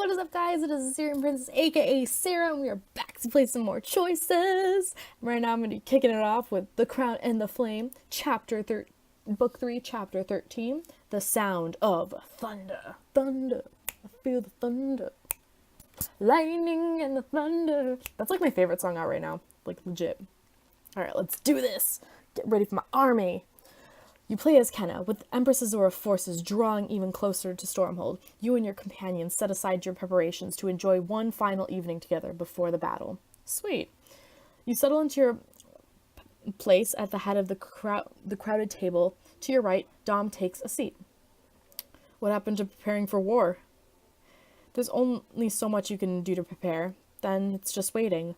what is up, guys? It is the Syrian Princess, aka Sarah, and we are back to play some more choices. Right now, I'm going to be kicking it off with The Crown and the Flame, Book 3, Chapter 13, The Sound of Thunder. Thunder, I feel the thunder. Lightning and the thunder. That's like my favorite song out right now, like legit. Alright, let's do this. Get ready for my army. You play as Kenna, with Empress Azora forces drawing even closer to Stormhold. You and your companions set aside your preparations to enjoy one final evening together before the battle. Sweet. You settle into your place at the head of the crowded table. To your right, Dom takes a seat. What happened to preparing for war? There's only so much you can do to prepare. Then it's just waiting.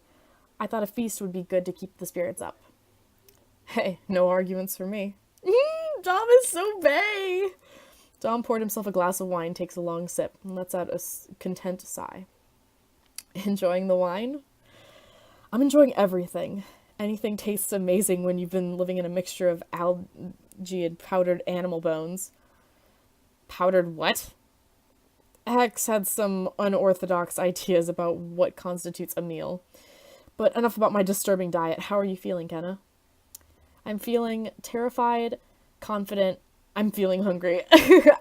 I thought a feast would be good to keep the spirits up. Hey, no arguments for me. Dom is so bae! Dom poured himself a glass of wine, takes a long sip, and lets out a content sigh. Enjoying the wine? I'm enjoying everything. Anything tastes amazing when you've been living in a mixture of algae and powdered animal bones. Powdered what? Hex had some unorthodox ideas about what constitutes a meal. But enough about my disturbing diet. How are you feeling, Kenna? I'm feeling terrified, confident. I'm feeling hungry.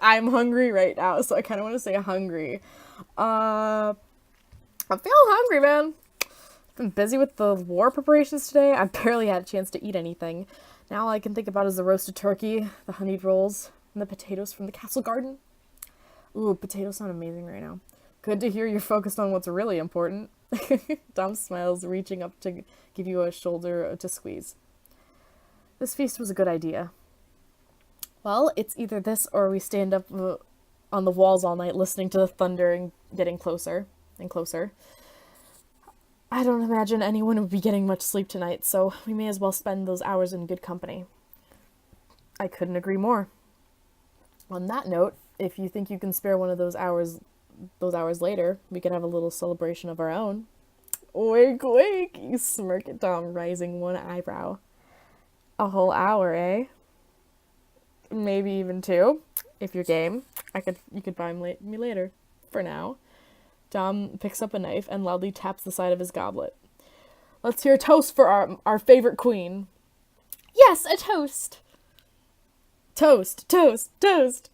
I'm hungry right now, so I kind of want to say hungry. I'm feeling hungry, man. I've been busy with the war preparations today. I barely had a chance to eat anything. Now all I can think about is the roasted turkey, the honeyed rolls, and the potatoes from the castle garden. Ooh, potatoes sound amazing right now. Good to hear you're focused on what's really important. Dom smiles, reaching up to give you a shoulder to squeeze. This feast was a good idea. Well, it's either this or we stand up on the walls all night listening to the thunder and getting closer and closer. I don't imagine anyone would be getting much sleep tonight, so we may as well spend those hours in good company. I couldn't agree more. On that note, if you think you can spare one of those hours later, we could have a little celebration of our own. Wink, wink, you smirk at Dom, raising one eyebrow. A whole hour, eh? Maybe even 2, if you're game. You could buy me later. For now. Dom picks up a knife and loudly taps the side of his goblet. Let's hear a toast for our favorite queen. Yes, a toast! Toast, toast, toast!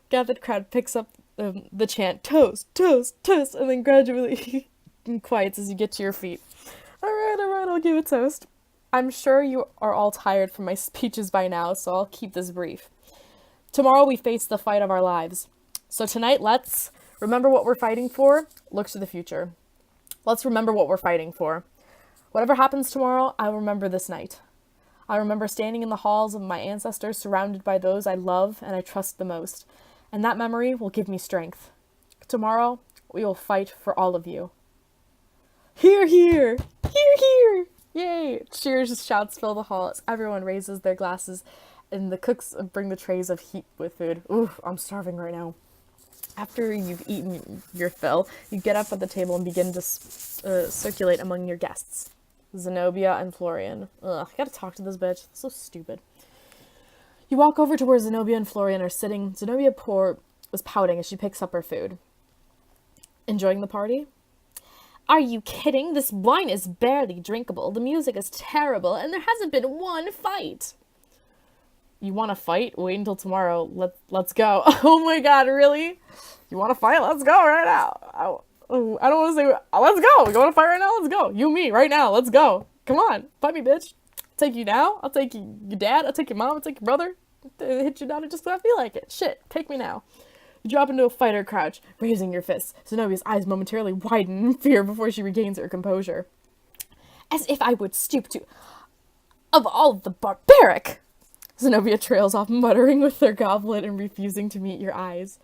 Gathered crowd picks up the chant, toast, toast, toast, and then gradually quiets as you get to your feet. Alright, I'll give a toast. I'm sure you are all tired from my speeches by now, so I'll keep this brief. Tomorrow we face the fight of our lives. So tonight, let's remember what we're fighting for, look to the future. Let's remember what we're fighting for. Whatever happens tomorrow, I'll remember this night. I remember standing in the halls of my ancestors, surrounded by those I love and I trust the most. And that memory will give me strength. Tomorrow, we will fight for all of you. Hear, hear! Hear, hear! Yay! Cheers and shouts fill the hall as everyone raises their glasses and the cooks bring the trays of heap with food. Ooh, I'm starving right now. After you've eaten your fill, you get up at the table and begin to circulate among your guests. Zenobia and Florian. Ugh, I gotta talk to this bitch. So stupid. You walk over to where Zenobia and Florian are sitting. Zenobia was pouting as she picks up her food. Enjoying the party? Are you kidding? This wine is barely drinkable. The music is terrible, and there hasn't been one fight. You want to fight? Wait until tomorrow. Let's go. Oh my god, really? You want to fight? Let's go right now. I don't want to say, let's go. You want to fight right now? Let's go. You and me, right now. Let's go. Come on. Fight me, bitch. I'll take you now. I'll take your dad. I'll take your mom. I'll take your brother. I'll hit you down just when I feel like it. Shit. Take me now. You drop into a fighter crouch, raising your fists. Zenobia's eyes momentarily widen in fear before she regains her composure. As if I would stoop to... Of all the barbaric! Zenobia trails off, muttering with her goblet and refusing to meet your eyes.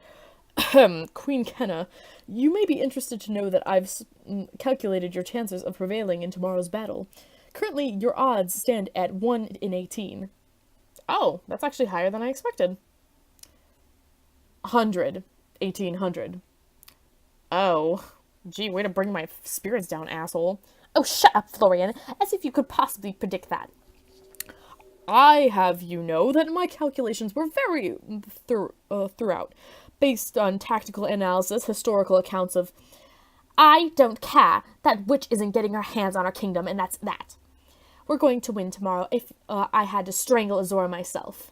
Queen Kenna, you may be interested to know that I've calculated your chances of prevailing in tomorrow's battle. Currently, your odds stand at 1 in 18. Oh, that's actually higher than I expected. 100. 1800. Oh. Gee, way to bring my spirits down, asshole. Oh, shut up, Florian. As if you could possibly predict that. I have you know that my calculations were very throughout. based on tactical analysis, historical accounts of, I don't care. That witch isn't getting her hands on our kingdom, and that's that. We're going to win tomorrow if I had to strangle Azora myself.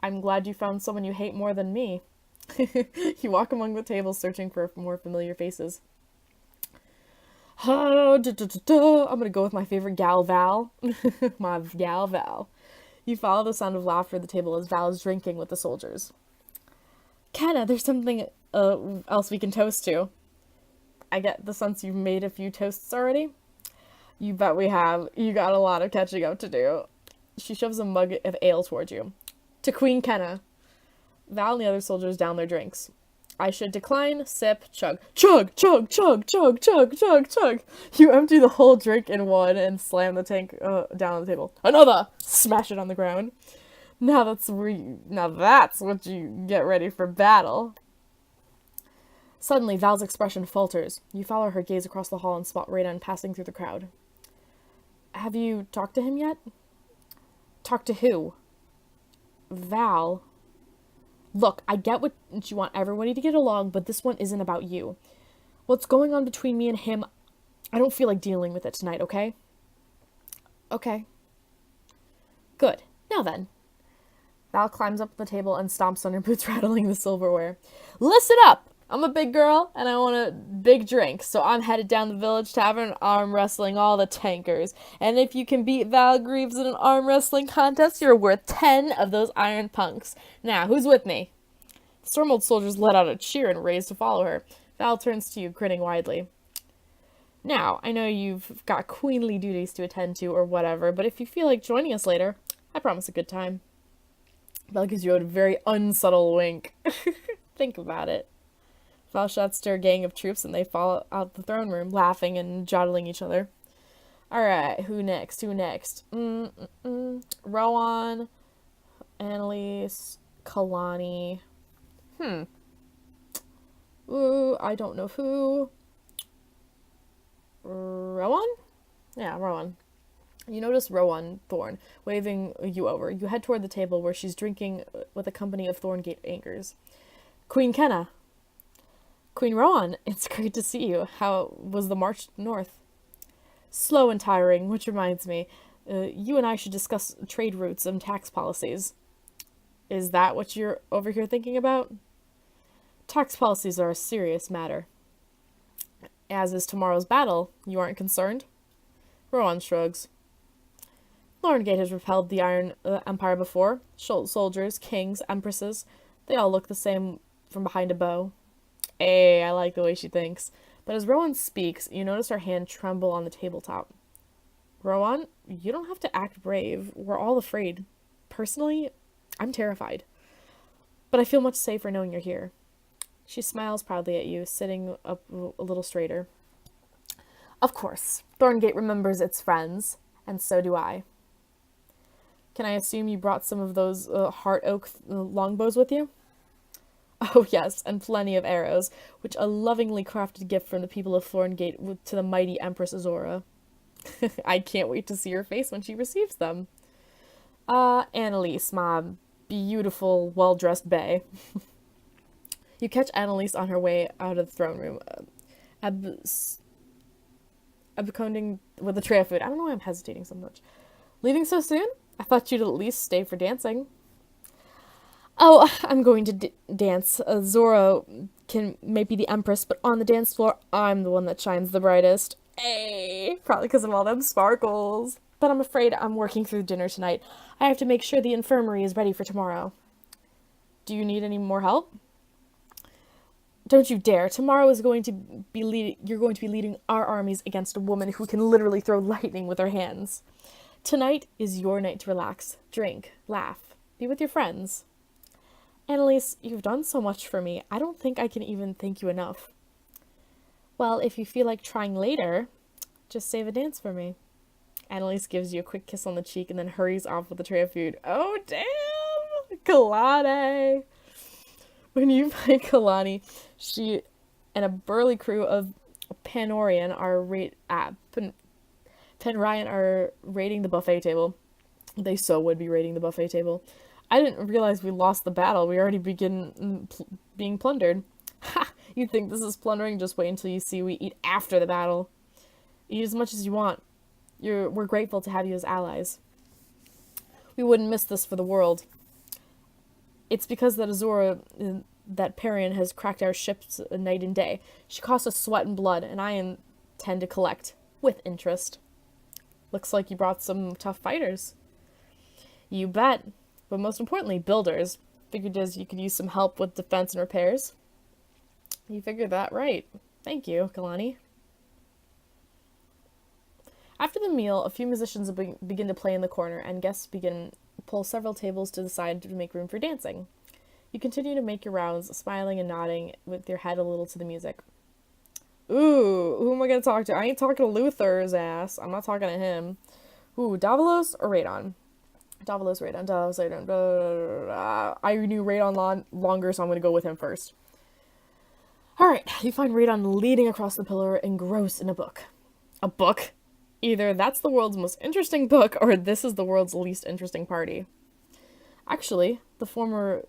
I'm glad you found someone you hate more than me. You walk among the tables searching for more familiar faces. I'm gonna go with my favorite gal, Val. My gal, Val. You follow the sound of laughter at the table as Val is drinking with the soldiers. Kenna, there's something else we can toast to. I get the sense you've made a few toasts already. You bet we have. You got a lot of catching up to do. She shoves a mug of ale towards you. To Queen Kenna. Val and the other soldiers down their drinks. I should decline, sip, chug. Chug, chug, chug, chug, chug, chug, chug. You empty the whole drink in one and slam the tank down on the table. Another! Smash it on the ground. Now that's what you get ready for battle. Suddenly, Val's expression falters. You follow her gaze across the hall and spot Radon passing through the crowd. Have you talked to him yet? Talked to who? Val. Look, I get what you want everybody to get along, but this one isn't about you. What's going on between me and him, I don't feel like dealing with it tonight, okay? Okay. Good. Now then. Val climbs up the table and stomps on her boots, rattling the silverware. Listen up! I'm a big girl, and I want a big drink, so I'm headed down the village tavern arm wrestling all the tankers. And if you can beat Val Greaves in an arm wrestling contest, you're worth 10 of those iron punks. Now, who's with me? The Stormold soldiers let out a cheer and raised to follow her. Val turns to you, grinning widely. Now, I know you've got queenly duties to attend to or whatever, but if you feel like joining us later, I promise a good time. Val gives you a very unsubtle wink. Think about it. Val shouts to her gang of troops and they fall out the throne room, laughing and jottling each other. Alright, who next? Rowan, Annalise, Kalani. Ooh, I don't know who. Rowan? Yeah, Rowan. You notice Rowan Thorn waving you over. You head toward the table where she's drinking with a company of Thorngate anchors. Queen Kenna. Queen Rowan, it's great to see you. How was the march north? Slow and tiring, which reminds me, you and I should discuss trade routes and tax policies. Is that what you're over here thinking about? Tax policies are a serious matter. As is tomorrow's battle, you aren't concerned? Rowan shrugs. Thorngate has repelled the Iron Empire before. Soldiers, kings, empresses, they all look the same from behind a bow. Hey, I like the way she thinks. But as Rowan speaks, you notice her hand tremble on the tabletop. Rowan, you don't have to act brave. We're all afraid. Personally, I'm terrified. But I feel much safer knowing you're here. She smiles proudly at you, sitting up a little straighter. Of course, Thorngate remembers its friends, and so do I. Can I assume you brought some of those heart oak longbows with you? Oh yes, and plenty of arrows, which a lovingly crafted gift from the people of Thorngate to the mighty Empress Azora. I can't wait to see her face when she receives them. Annalise, my beautiful, well-dressed bae. You catch Annalise on her way out of the throne room, absconding with a tray of food. I don't know why I'm hesitating so much. Leaving so soon? I thought you'd at least stay for dancing. Oh, I'm going to dance. Zora may be the empress, but on the dance floor, I'm the one that shines the brightest. Hey, probably because of all them sparkles. But I'm afraid I'm working through dinner tonight. I have to make sure the infirmary is ready for tomorrow. Do you need any more help? Don't you dare. Tomorrow is going to be you're going to be leading our armies against a woman who can literally throw lightning with her hands. Tonight is your night to relax, drink, laugh, be with your friends. Annalise, you've done so much for me. I don't think I can even thank you enough. Well, if you feel like trying later, just save a dance for me. Annalise gives you a quick kiss on the cheek and then hurries off with a tray of food. Oh, damn! Kalani! When you find Kalani, she and a burly crew of Panorian are Penryan are raiding the buffet table. They so would be raiding the buffet table. I didn't realize we lost the battle. We already began being plundered. Ha! You think this is plundering? Just wait until you see we eat after the battle. Eat as much as you want. We're grateful to have you as allies. We wouldn't miss this for the world. It's because that Azora, that Parian has cracked our ships night and day. She costs us sweat and blood, and I intend to collect with interest. Looks like you brought some tough fighters. You bet. But most importantly, builders. Figured as you could use some help with defense and repairs. You figured that right. Thank you, Kalani. After the meal, a few musicians begin to play in the corner, and guests begin to pull several tables to the side to make room for dancing. You continue to make your rounds, smiling and nodding with your head a little to the music. Ooh, who am I going to talk to? I ain't talking to Luther's ass. I'm not talking to him. Ooh, Davalos or Radon? Davalos, Radon, Davalos, Radon. Blah, blah, blah. I knew Radon longer, so I'm going to go with him first. Alright, you find Radon leaning across the pillar, engrossed in a book. A book? Either that's the world's most interesting book, or this is the world's least interesting party. Actually, the former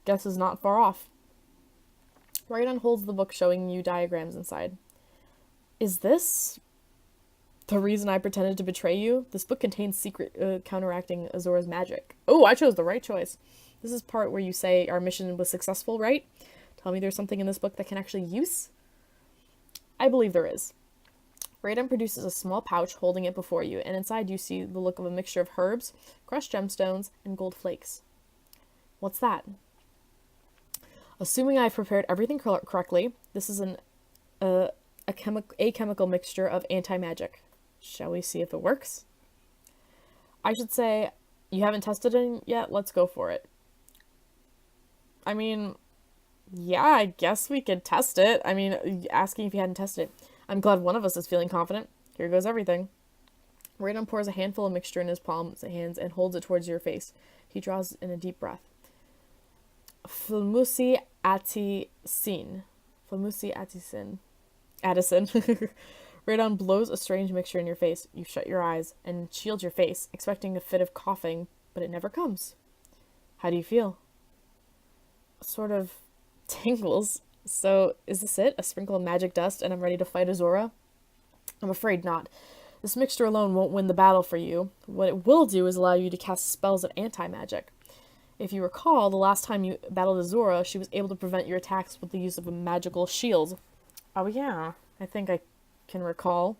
guess is not far off. Radon holds the book, showing you diagrams inside. Is this the reason I pretended to betray you? This book contains secret counteracting Azora's magic. Oh, I chose the right choice. This is part where you say our mission was successful, right? Tell me there's something in this book that can actually use? I believe there is. Radon produces a small pouch, holding it before you, and inside you see the look of a mixture of herbs, crushed gemstones, and gold flakes. What's that? Assuming I've prepared everything correctly, this is a chemical mixture of anti-magic. Shall we see if it works? I should say, you haven't tested it yet? Let's go for it. I mean, yeah, I guess we could test it. I mean, asking if you hadn't tested it. I'm glad one of us is feeling confident. Here goes everything. Radon pours a handful of mixture in his palms and hands and holds it towards your face. He draws in a deep breath. Fulmusi Atisin. Fulmusi Atisin. Addison. Radon blows a strange mixture in your face. You shut your eyes and shield your face, expecting a fit of coughing, but it never comes. How do you feel? Sort of tingles. So, is this it? A sprinkle of magic dust and I'm ready to fight Azora? I'm afraid not. This mixture alone won't win the battle for you. What it will do is allow you to cast spells of anti-magic. If you recall, the last time you battled Azora, she was able to prevent your attacks with the use of a magical shield. Oh yeah, I think I can recall.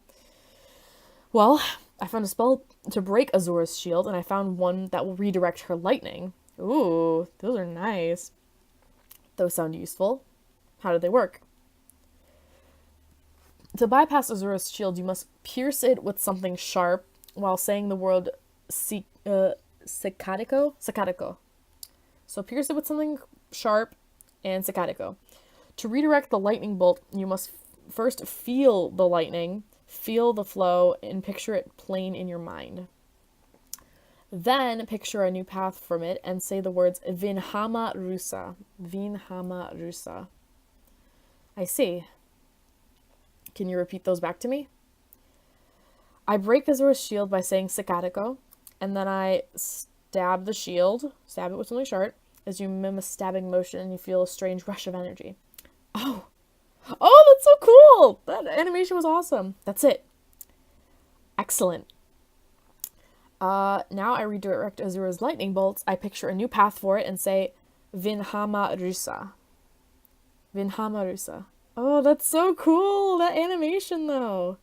Well, I found a spell to break Azora's shield, and I found one that will redirect her lightning. Ooh, those are nice. Those sound useful. How do they work? To bypass Azora's shield, you must pierce it with something sharp while saying the word Sakatiko. So pierce it with something sharp and Sakatiko. To redirect the lightning bolt, you must first feel the lightning, feel the flow, and picture it plain in your mind. Then picture a new path from it and say the words Vinhama Rusa. Vinhama Rusa. I see. Can you repeat those back to me? I break Azora's shield by saying Sakatiko, and then I stab the shield, stab it with something sharp. As you mimic a stabbing motion, you feel a strange rush of energy. Oh, that's so cool! That animation was awesome. That's it. Excellent. Now I redirect Azora's lightning bolts. I picture a new path for it and say Vinhama Rusa. Vinhama Rusa. Oh, that's so cool! That animation, though.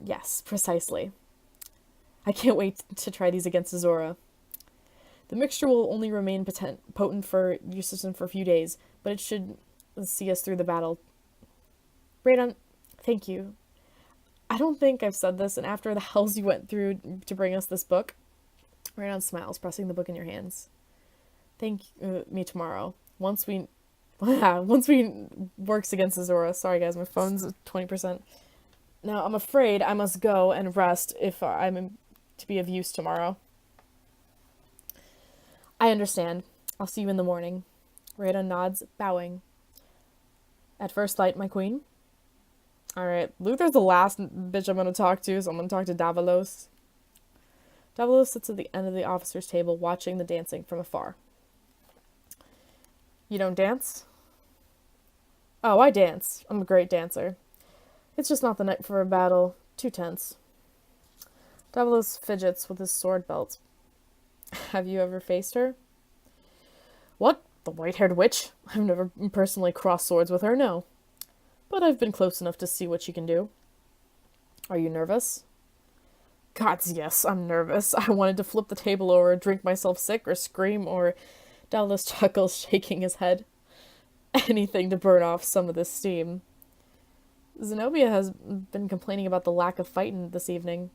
Yes, precisely. I can't wait to try these against Azora. The mixture will only remain potent for your system for a few days, but it should see us through the battle. Radon, thank you. I don't think I've said this, and after the hells you went through to bring us this book, Radon smiles, pressing the book in your hands. Thank me tomorrow. Once we works against Azora. Sorry guys, my phone's at 20%. Now I'm afraid I must go and rest if I'm to be of use tomorrow. I understand. I'll see you in the morning. Radon nods, bowing. At first light, my queen. Alright, Luther's the last bitch I'm going to talk to, so I'm going to talk to Davalos. Davalos sits at the end of the officer's table, watching the dancing from afar. You don't dance? Oh, I dance. I'm a great dancer. It's just not the night for a battle. Too tense. Davos fidgets with his sword belt. Have you ever faced her? What? The white-haired witch? I've never personally crossed swords with her, no. But I've been close enough to see what she can do. Are you nervous? Gods, yes, I'm nervous. I wanted to flip the table over, drink myself sick, or scream, or... Dallas chuckles, shaking his head. Anything to burn off some of this steam. Zenobia has been complaining about the lack of fighting this evening.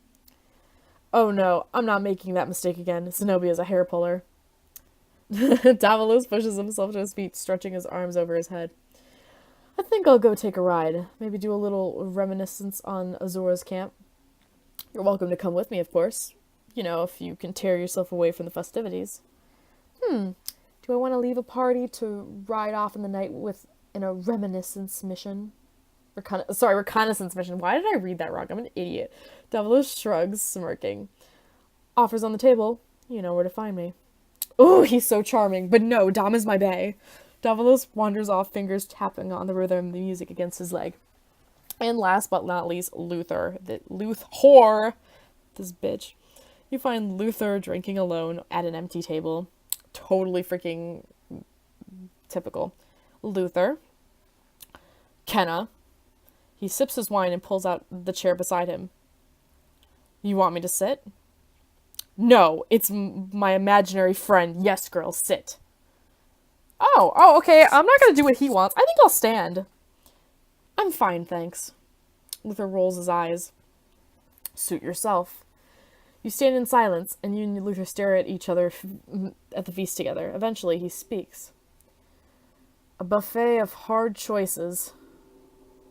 Oh no, I'm not making that mistake again. Zenobia's a hair puller. Davalos pushes himself to his feet, stretching his arms over his head. I think I'll go take a ride. Maybe do a little reminiscence on Azura's camp. You're welcome to come with me, of course. You know, if you can tear yourself away from the festivities. Do I want to leave a party to ride off in the night in a reminiscence mission? Reconnaissance mission. Why did I read that wrong? I'm an idiot. Davalos shrugs, smirking. Offers on the table. You know where to find me. Oh, he's so charming. But no, Dom is my bae. Davalos wanders off, fingers tapping on the rhythm of the music against his leg. And last but not least, Luther. This bitch. You find Luther drinking alone at an empty table. Totally freaking typical. Luther. Kenna. He sips his wine and pulls out the chair beside him. You want me to sit? No, it's my imaginary friend. Yes, girl, sit. Oh, okay, I'm not gonna do what he wants. I think I'll stand. I'm fine, thanks. Luther rolls his eyes. Suit yourself. You stand in silence, and you and Luther stare at each other at the feast together. Eventually, he speaks. A buffet of hard choices.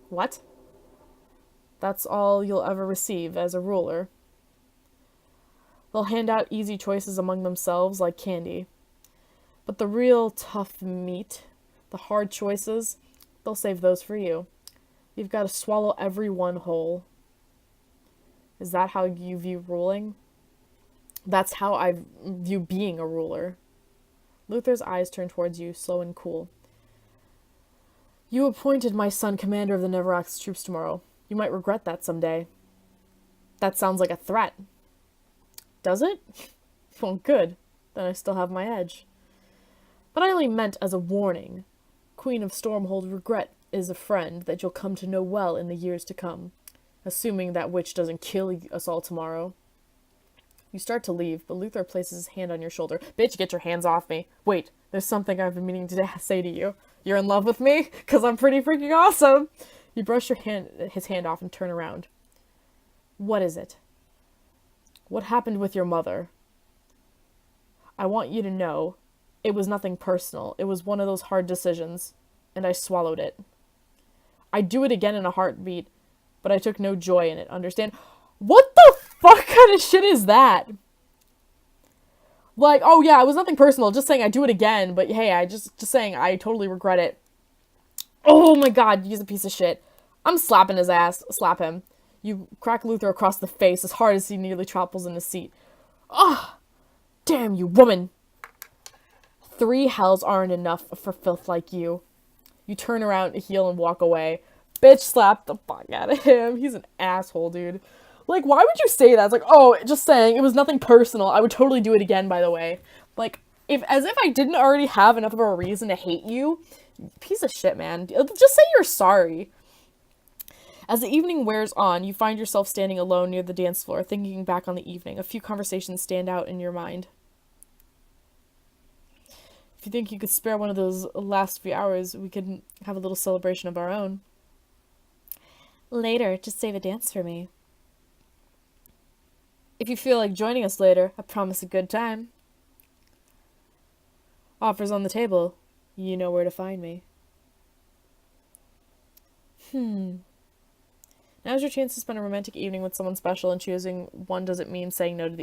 What? That's all you'll ever receive as a ruler. They'll hand out easy choices among themselves like candy. But the real tough meat, the hard choices, they'll save those for you. You've got to swallow every one whole. Is that how you view ruling? That's how I view being a ruler. Luther's eyes turn towards you, slow and cool. You appointed my son commander of the Neverax troops tomorrow. You might regret that someday. That sounds like a threat. Does it? Well, good. Then I still have my edge. But I only meant as a warning. Queen of Stormhold regret is a friend that you'll come to know well in the years to come. Assuming that witch doesn't kill us all tomorrow. You start to leave, but Luther places his hand on your shoulder. Bitch, get your hands off me. Wait, there's something I've been meaning to say to you. You're in love with me? 'Cause I'm pretty freaking awesome. You brush his hand off and turn around. What is it? What happened with your mother? I want you to know, it was nothing personal. It was one of those hard decisions, and I swallowed it. I'd do it again in a heartbeat, but I took no joy in it, understand? What the fuck kind of shit is that? Like, oh yeah, it was nothing personal, just saying I'd do it again, but hey, just saying I totally regret it. Oh my god, he's a piece of shit. I'm slapping his ass. Slap him. You crack Luther across the face as hard as he nearly topples in his seat. Ah! Damn you, woman! 3 hells aren't enough for filth like you. You turn around, heel, and walk away. Bitch, slap the fuck out of him. He's an asshole, dude. Like, why would you say that? It's like, oh, just saying, it was nothing personal. I would totally do it again, by the way. Like, as if I didn't already have enough of a reason to hate you. Piece of shit, man. Just say you're sorry. As the evening wears on, you find yourself standing alone near the dance floor, thinking back on the evening. A few conversations stand out in your mind. If you think you could spare one of those last few hours, we could have a little celebration of our own. Later, just save a dance for me. If you feel like joining us later, I promise a good time. Offers on the table. You know where to find me. Now's your chance to spend a romantic evening with someone special, and choosing one doesn't mean saying no to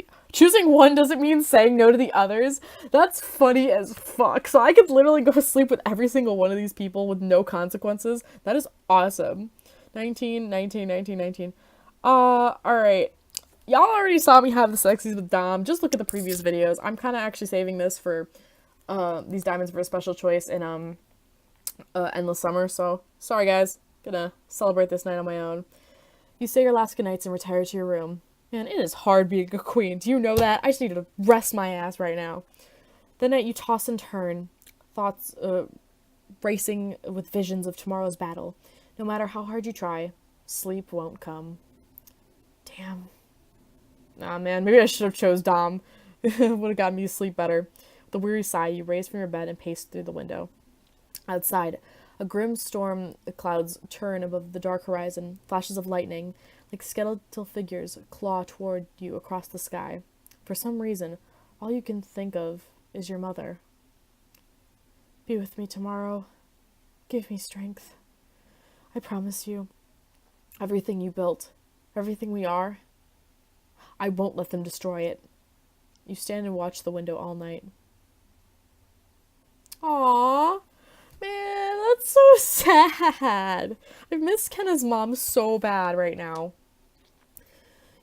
the others. That's funny as fuck. So I could literally go to sleep with every single one of these people with no consequences. That is awesome. 19, 19, 19, 19. Alright. Y'all already saw me have the sexies with Dom. Just look at the previous videos. I'm kind of actually saving this for these diamonds for a special choice in Endless Summer. So sorry guys, gonna celebrate this night on my own. You say your last goodnights and retire to your room. Man, it is hard being a queen. Do you know that? I just need to rest my ass right now. The night you toss and turn, thoughts racing with visions of tomorrow's battle. No matter how hard you try, sleep won't come. Damn. Nah, man, maybe I should have chose Dom. Would have gotten me to sleep better. With a weary sigh, you raise from your bed and pace through the window. Outside, a grim storm clouds turn above the dark horizon, flashes of lightning, like skeletal figures, claw toward you across the sky. For some reason, all you can think of is your mother. Be with me tomorrow. Give me strength. I promise you, everything you built, everything we are, I won't let them destroy it. You stand and watch the window all night. Aww. Man, that's so sad. I miss Kenna's mom so bad right now.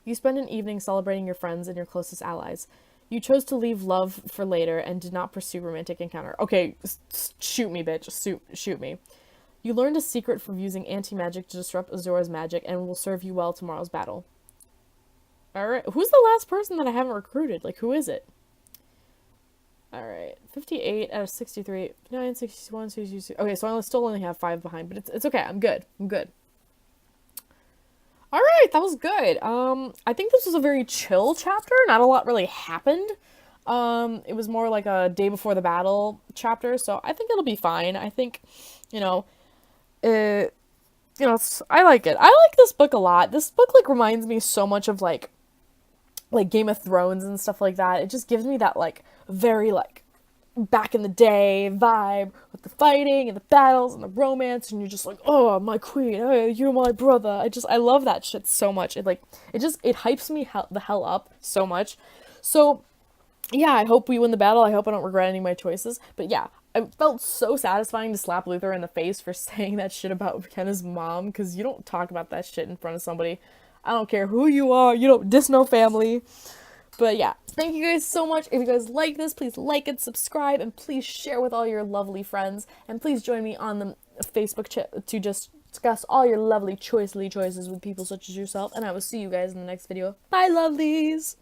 You spend an evening celebrating your friends and your closest allies. You chose to leave love for later and did not pursue romantic encounter. Okay, shoot me, bitch. Shoot me. You learned a secret from using anti-magic to disrupt Azora's magic and will serve you well tomorrow's battle. Alright, who's the last person that I haven't recruited? Like, who is it? Alright, 58 out of 63, 9, 61, 62. Okay, so I still only have 5 behind, but it's okay. I'm good. Alright, that was good. I think this was a very chill chapter. Not a lot really happened. It was more like a day before the battle chapter, so I think it'll be fine. I think, I like it. I like this book a lot. This book, like, reminds me so much of, like Game of Thrones and stuff like that. It just gives me that, like, very, like, back in the day vibe with the fighting and the battles and the romance, and you're just like, oh, my queen, hey, you're my brother. I love that shit so much. It hypes me the hell up so much. So, yeah, I hope we win the battle. I hope I don't regret any of my choices. But yeah, it felt so satisfying to slap Luther in the face for saying that shit about Kenna's mom, because you don't talk about that shit in front of somebody. I don't care who you are, you don't diss no family. But yeah, thank you guys so much. If you guys like this, please like and subscribe, and please share with all your lovely friends. And please join me on the Facebook chat to just discuss all your lovely choices with people such as yourself. And I will see you guys in the next video. Bye, lovelies!